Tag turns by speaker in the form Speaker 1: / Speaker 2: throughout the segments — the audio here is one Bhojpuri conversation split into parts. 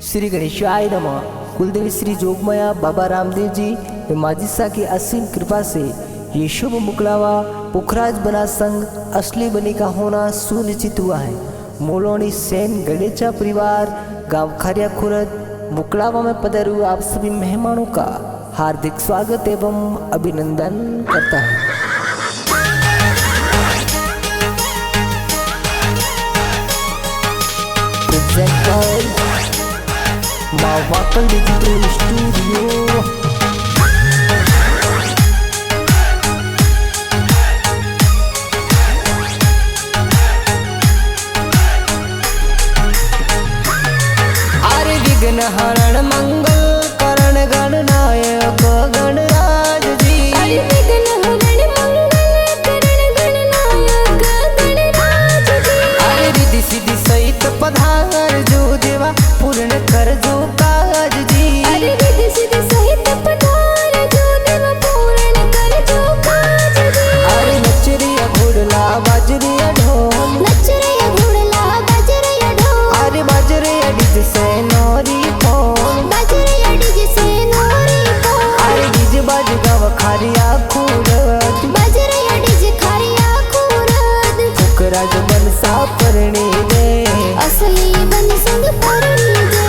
Speaker 1: श्री गणेशाय नमः। कुलदेवी श्री जोगमाया बाबा रामदेव जी व माजी शाह की असीम कृपा से ये शुभ मुकलावा पुखराज बना संघ असली बनी का होना सुनिश्चित हुआ है। मोलोनी सेन गणेचा परिवार गांव खारिया खुरद मुकलावा में पधारे हुए आप सभी मेहमानों का हार्दिक स्वागत एवं अभिनंदन करता है। Mawakal Digital Studio। विघ्न हरण मंगल करण गणनायक गणराज जी।
Speaker 2: विघ्न हरण मंगल करण गणनायक गणराज जी।
Speaker 1: रिद्धि सिद्धि सहित पधार जो देवा पूर्ण कर जो काज जी।
Speaker 2: रिद्धि सिद्धि सहित पधार जो देवा पूर्ण कर जो काज जी।
Speaker 1: नचरिया घोड़ला बाजरिया ढोल।
Speaker 2: नचरिया घोड़ला बाजरिया ढोल।
Speaker 1: बाजरिया डीजे से नोरी पोल।
Speaker 2: बाजरिया डीजे से नोरी पोल।
Speaker 1: डीजे बाज गाव खारिया खुरद।
Speaker 2: बाजरिया डीजे खारिया खुरद।
Speaker 1: पुखराज बनसा परणी दे।
Speaker 2: असली बन संग परणी दे।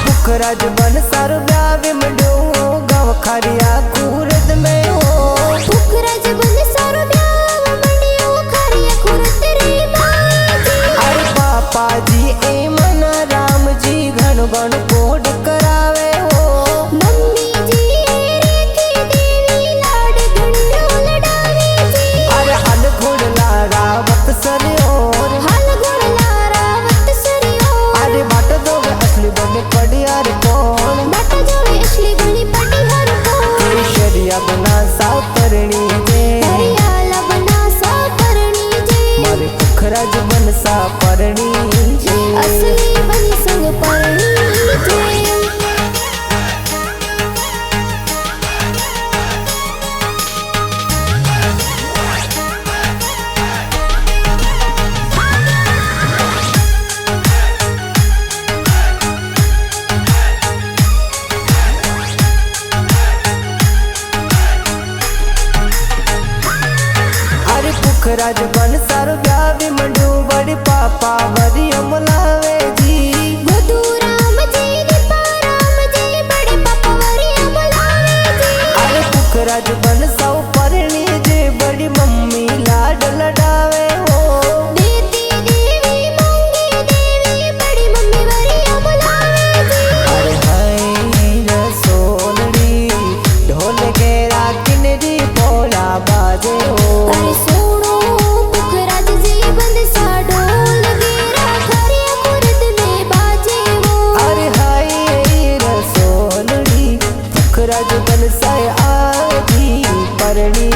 Speaker 1: पुखराज बन सारो ब्यावे मंडो गाव खारिया खुरद में हो।
Speaker 2: पुखराज बन सारो ब्यावे मंडो खारिया खुरद रे बाजी।
Speaker 1: पापा जी ए मन राम जी घन घन कोड करावे हो।
Speaker 2: मम्मी जी रेखी देवी लाड घणो लडावे जी।
Speaker 1: हल घोड़ला रावत सरियोर।
Speaker 2: हल घोड़ला रावत सरियोर।
Speaker 1: बाट दो असली बने पड़ियार कौन।
Speaker 2: बाट जावे असली बनी पटिहार कौन।
Speaker 1: केशरिया बना सा परणी जे।
Speaker 2: हरियाला बना सा परणी जे।
Speaker 1: मारे पुखराज बन सा परणी जे।
Speaker 2: असली बनी संग परणी जे।
Speaker 1: पुखराज बन सारो ब्यावे मंडो बड़ी पापा वरी अमलावे जी।
Speaker 2: गोदू राम जी दीपा राम जी बड़े पापा वरी अमलावे जी।
Speaker 1: पुखराज बन सौ परणी जे बड़ी मम्मी लाड लडावे हो।
Speaker 2: देती देवी मंगी देवी बड़ी मम्मी वरी अमलावे जी।
Speaker 1: हाय रसोलड़ी ढोल के राकिनरी पोला बाजे हो।
Speaker 2: सोनो पुखराज जी बंद सा ढोल गिरा खारिया खुरद में बाजे वो।
Speaker 1: हाय रसोलड़ी पुखराज बन सा आजी परणी।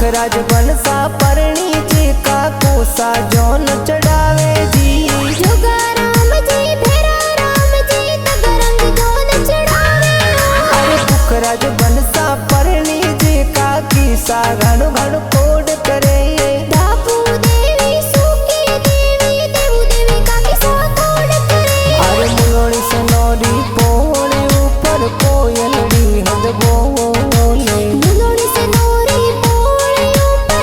Speaker 1: पुखराज बन सा परणी जे का कोसा जौन चढ़ावे जी।
Speaker 2: जोगा राम जी भेरा राम जी तगरंग जौन चढ़ावे।
Speaker 1: पुखराज बन सा परणी जे का किसा घण घण कोड करे।
Speaker 2: दापू देवी सुकी देवी देवू देवी का किसा कोड करे।
Speaker 1: मुलोनी सनोरी पोणे ऊपर कोयलड़ी हद बोले।
Speaker 2: मुलोनी सनोरी पोणे ऊपर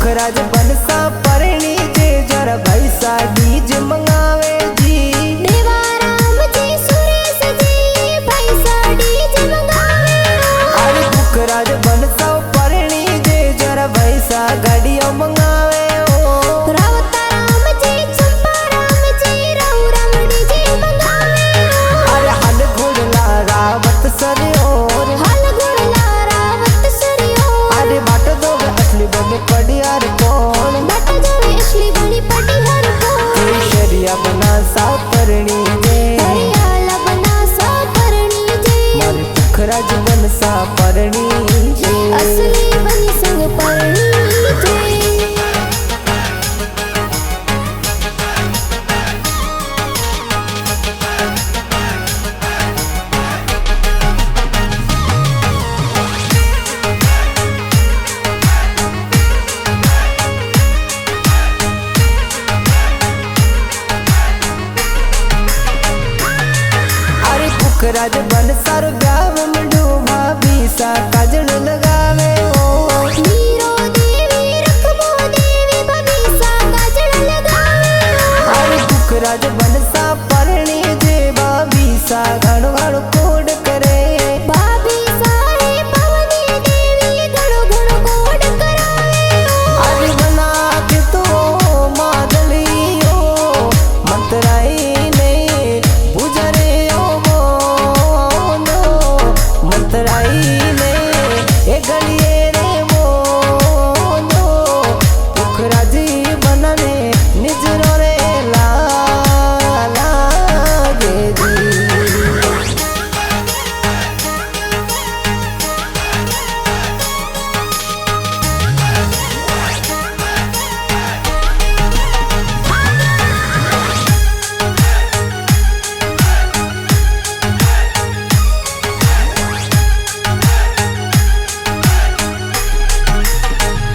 Speaker 1: पुखराज बनसा परणी जे जरा भैसा डीज मंगावे जी।
Speaker 2: देवाराम जी सुरेश जी पैसा डीजे मंगावे
Speaker 1: अरे पुखराज बनसा परणी जे जरा भैसा गाड़ियों मंगावे ओ।
Speaker 2: रावताराम जी चंपाराम जी राउराम डीजे मंगावे
Speaker 1: अरे हल घोड़ला रावत सरियोर
Speaker 2: हाल घोड़ला रावत सरियोर।
Speaker 1: अरे बाट दो असली बने पड़ियार कौन
Speaker 2: बाट जावे असली बनी पटियार को
Speaker 1: केशरिया बना सा परणी जे
Speaker 2: हरियाला बना सा परणी जे
Speaker 1: मारे पुखराज बनसा परणी जे
Speaker 2: असली बनी संग परणी जे।
Speaker 1: अरे पुखराज बनसा रो ब्याव में डूबा बीसा काजल लगावे ओ।
Speaker 2: नीरो देवी रखमो देवी बबीसा काजल लगावे
Speaker 1: अरे पुखराज बनसा परणी जे बीसा घणो घणो कोड करे
Speaker 2: भाभी सारे पवनी देवी घणो घणो कोड करावे
Speaker 1: अरे बना के तो मादलियो मंतराई ने बुझरे ओ मोनो मंतराई ने ए गलिए रे मोनो पुखराजी बनने निजरो रे लागे जी।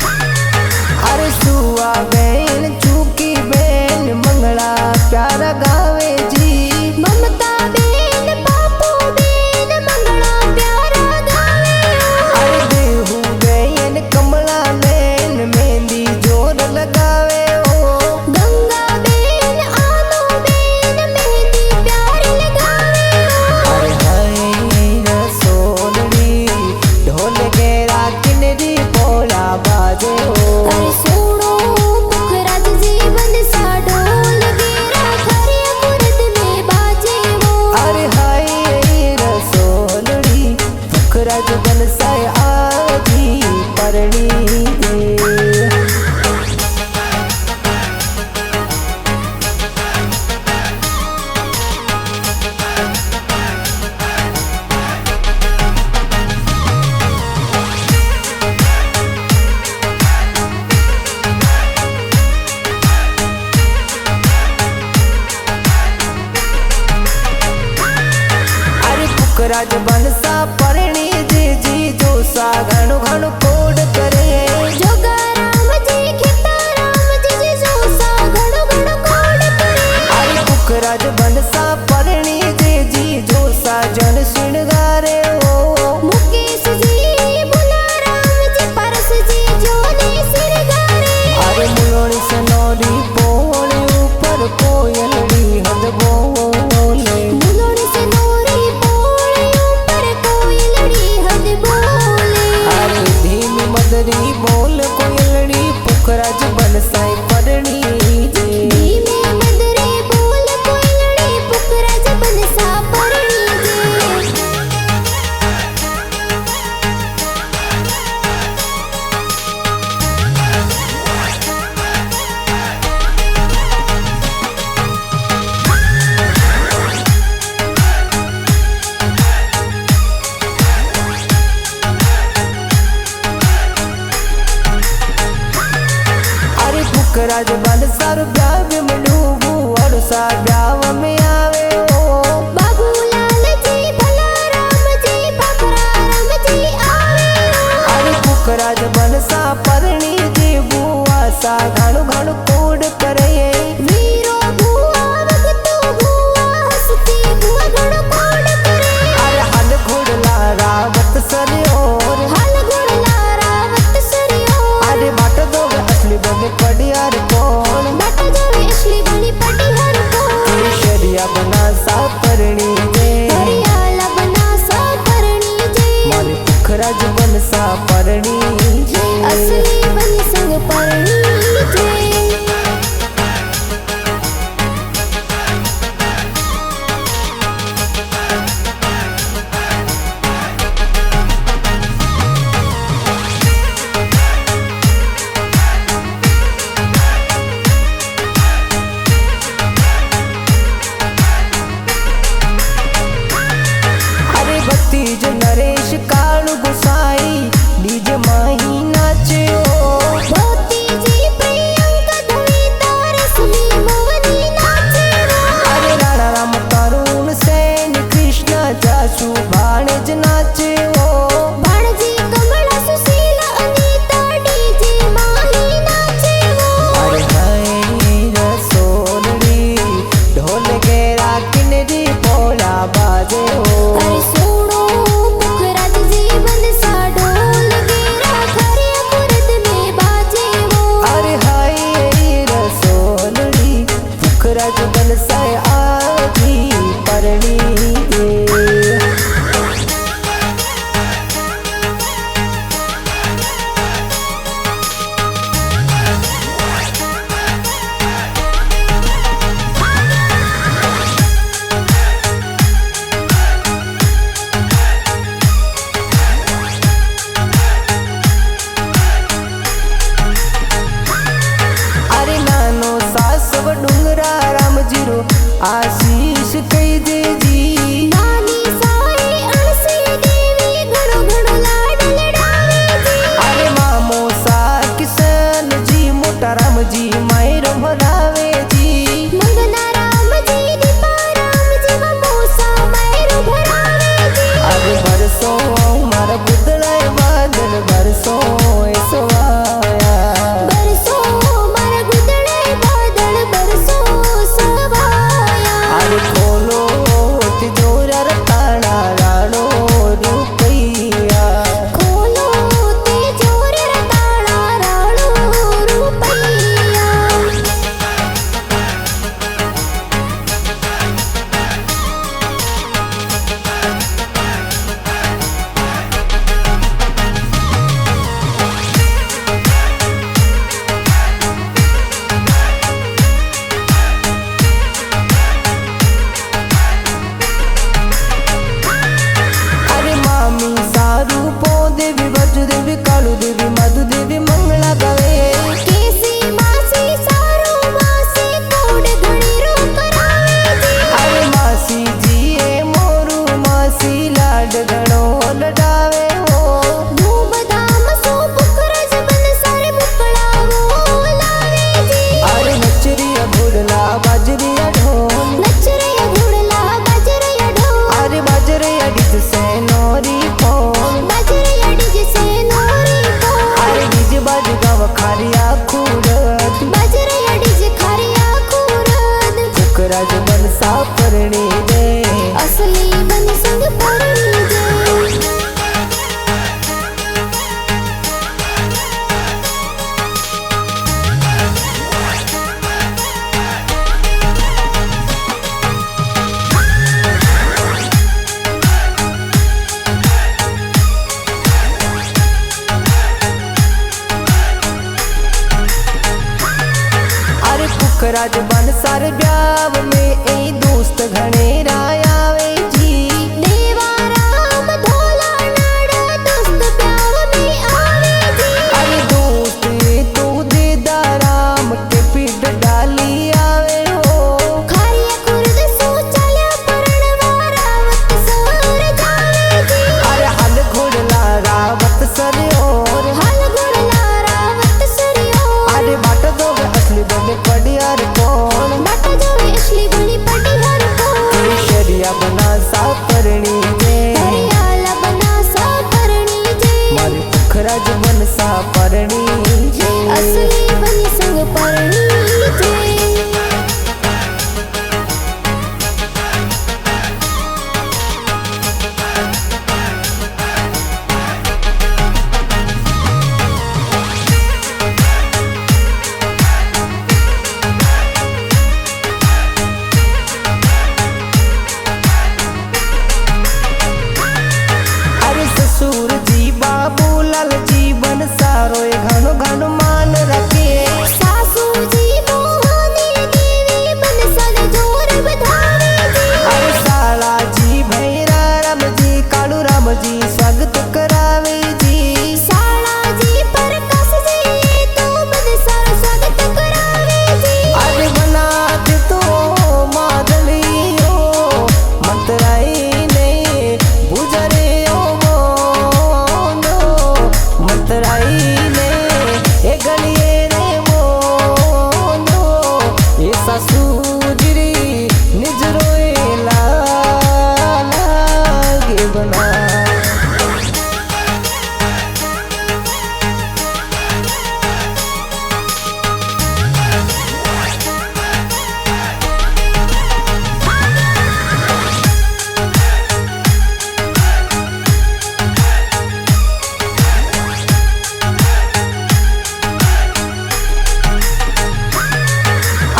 Speaker 1: अरे सुआ बेन चूकी बेन मंगला प्यारा गावे जी।
Speaker 2: ममता बेन बापू बेन मंगला प्यारा गावे
Speaker 1: अरे देहू बेन कमला बेन मेहंदी जोर लगावे ओ।
Speaker 2: गंगा बेन आनो बेन मेहंदी प्यार लगावे
Speaker 1: अरे हाय रसोलड़ी ढोल के राकिनरी बोला बाजे ओ।
Speaker 2: अरे सोनो पुखराज जी बनसा ढोल गेरा खरिया कुरद में बाजे वो
Speaker 1: अरे हाय रसोलड़ी पुखराज बनसाए आजी परणी दे। अरे पुखराज बनसा परणी जी जी जोसा घणो घणो कोड करे
Speaker 2: जोगाराम जी खिताराम जी जोसा घणो घणो कोड करे
Speaker 1: अरे पुखराज बनसा परणी जी जी जोसा जन श्रृंगारे ओ।
Speaker 2: मुकेश जी बुलाराम जी परस जी जोने सिरगारे
Speaker 1: अरे मुलोनी सनोरी पोले ऊपर कोयलड़ी हद बोले
Speaker 2: मुलोनी से नोरी बोले ऊपर कोई लड़ी हद बोले
Speaker 1: अरे धीमी मदरी बोल कोयलड़ी पुखराज बनसाए परणी जी।
Speaker 2: धीमे मदरे बोल कोई लड़ी पुखराज बनसा परणी जे।
Speaker 1: अरे पुखराज बनसा रो ब्याव में डूबू और सा ब्याव में आवे ओ।
Speaker 2: बाबूलाल जी भलाराम जी बकराराम जी आवे
Speaker 1: अरे पुखराज बनसा परणी जी बुआ सा घणो घणो कोड करे
Speaker 2: वीरो बुआ वगतो बुआ हसती बुआ घणो कोड करे
Speaker 1: अरे हल घोड़ला रावत सरियोर
Speaker 2: हाल घोड़ला रावत सरियो
Speaker 1: अरे बाट दो आशीष कई दे जी
Speaker 2: નાની સારી અણસી દેવી ઘણો ઘણો લાડ લડાવે જી
Speaker 1: अरे मामो सा किशन जी मोटा राम जी मायरो भरावे जी
Speaker 2: મંગના રામજી દીપા રામજી મમોસા માયરો ભરાવે જી
Speaker 1: अरे बरसो मारा बुदड़ाए बादल बरसो सवाया
Speaker 2: બરસો મારા ગુદડે બાદળ બરસો સવાયા
Speaker 1: अरे खोलो तिजोरा रताड़ा राणो रुपैया
Speaker 2: ખોલો તે જોર રતાળા રાણો રૂપૈયા
Speaker 1: अरे मामी सारू पो देवी बजू देवी कालू देवी मधु देवी मंगला गवे
Speaker 2: કેસી માસી સારો માસી કોડ ઘણી રો કરાવે જી
Speaker 1: अरे मासी जी ए मोरू मासी लाड गणो लडावे हो
Speaker 2: ધૂમધામ સો પુકરજ બન સારે મુકળાવો લાવે જી
Speaker 1: अरे नचरिया भुड़ला बाजरिया ढोल
Speaker 2: નચરયા ઘોડલા બાજરયા ઢોલ
Speaker 1: अरे बाजरिया डिज से नोरी फोन
Speaker 2: બાજરયા ડીજે સે નોરી કોલ
Speaker 1: अरे डिज बाज गाव खारिया खूरत
Speaker 2: બાજરયા ડીજે ખારિયા ખૂરદ
Speaker 1: फुकराज बनसा परणी दे
Speaker 2: અસલી બન સંગ પરણી જે
Speaker 1: अरे फुकराज बनसार ब्याव में ए दोस्त घणे रायावे जी
Speaker 2: દેવા રામ ધોલા નાડા દોસ્ત પ્યાવ મે આવે જી
Speaker 1: अरे दोस्त ये तो दे दाराम के पीठ डाली आवे हो
Speaker 2: ખારિયા કુર્દ સો ચાલ્યા પરણવા રાવત સર જાવે જી
Speaker 1: अरे हल घोड़ला रावत सर और
Speaker 2: હાલ ઘોડલા રાવત સરિયો
Speaker 1: अरे बाट दो असली बने पड़ियार कौन
Speaker 2: બાટા જોવે અસલી બની પડી હર કો
Speaker 1: शरिया बना सा परणी दे
Speaker 2: હરિયાલા બના સા પરણી જે
Speaker 1: मारे फुकराज बनसा परणी जे
Speaker 2: અસલી બની સંગ પરણી જે
Speaker 1: अरे ससुर जी बाबू लाल जीवन सारो ये घनो घनो मान रखे
Speaker 2: સાસુજી મોહની દેવી બન સદ જોર બધાવે જી
Speaker 1: अरे साला जी भैरा राम जी कालू राम जी स्वागत करावे जी
Speaker 2: શાળાજી પ્રકાશજી તો બન સારો સ્વાગત કરાવે જી
Speaker 1: अरे बना दे तो मादलियो मतराई ने बुजरे ओ मोनो मतराई ने ए गलिए रे मोनो ये ससुजरी निजरोए लागे बना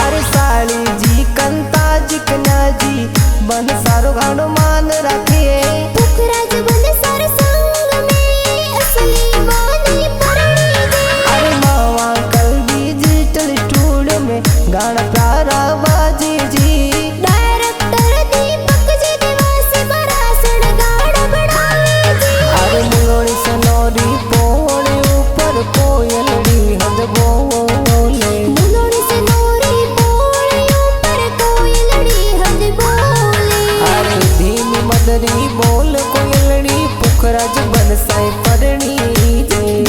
Speaker 1: अरे साली जी कंता जी कन्या जी बन सारो घाणो मान रखिए
Speaker 2: પુખરાજ બન સર સંગ મે અસલી બની પરણી જે
Speaker 1: अरे मावा कल डिजिटल स्टूडियो में गाना प्यारा बाजी जी
Speaker 2: ડાયરેક્ટર દીપકજી દિવાસી બરાસણ ગાડ બડાવે જી
Speaker 1: अरे मुलोड़ी सनोरी पोणे ऊपर कोयलड़ी हद बोले
Speaker 2: મુલોડી સે નોરી પોળિયો પર કોયલડી
Speaker 1: सुंदरी बोल कोयलड़ी पुखराज बनसाई परणी जे।